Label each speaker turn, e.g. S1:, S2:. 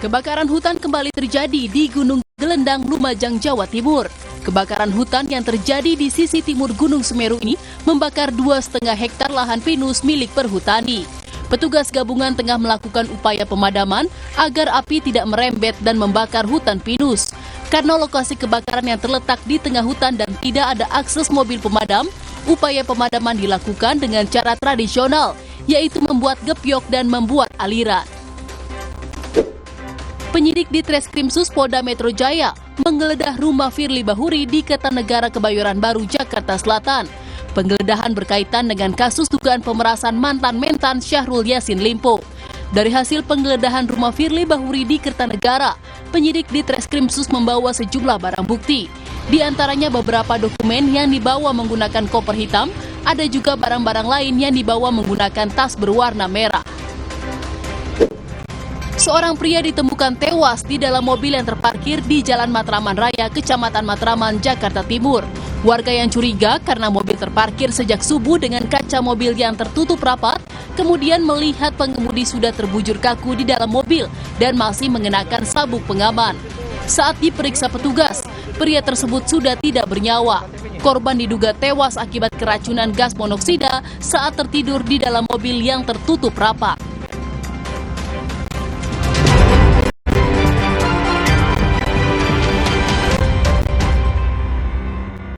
S1: Kebakaran hutan kembali terjadi di Gunung Gelendang, Lumajang, Jawa Timur. Kebakaran hutan yang terjadi di sisi timur Gunung Semeru ini membakar 2,5 hektar lahan pinus milik perhutani. Petugas gabungan tengah melakukan upaya pemadaman agar api tidak merembet dan membakar hutan pinus. Karena lokasi kebakaran yang terletak di tengah hutan dan tidak ada akses mobil pemadam, upaya pemadaman dilakukan dengan cara tradisional, yaitu membuat gepyok dan membuat aliran. Penyidik di Treskrimsus Polda Metro Jaya menggeledah rumah Firly Bahuri di Kertanegara, Kebayoran Baru, Jakarta Selatan. Penggeledahan berkaitan dengan kasus dugaan pemerasan mantan mentan Syahrul Yassin Limpo. Dari hasil penggeledahan rumah Firly Bahuri di Kertanegara, penyidik di Treskrimsus membawa sejumlah barang bukti. Di antaranya beberapa dokumen yang dibawa menggunakan koper hitam, ada juga barang-barang lain yang dibawa menggunakan tas berwarna merah. Seorang pria ditemukan tewas di dalam mobil yang terparkir di Jalan Matraman Raya, Kecamatan Matraman, Jakarta Timur. Warga yang curiga karena mobil terparkir sejak subuh dengan kaca mobil yang tertutup rapat, kemudian melihat pengemudi sudah terbujur kaku di dalam mobil dan masih mengenakan sabuk pengaman. Saat diperiksa petugas, pria tersebut sudah tidak bernyawa. Korban diduga tewas akibat keracunan gas monoksida saat tertidur di dalam mobil yang tertutup rapat.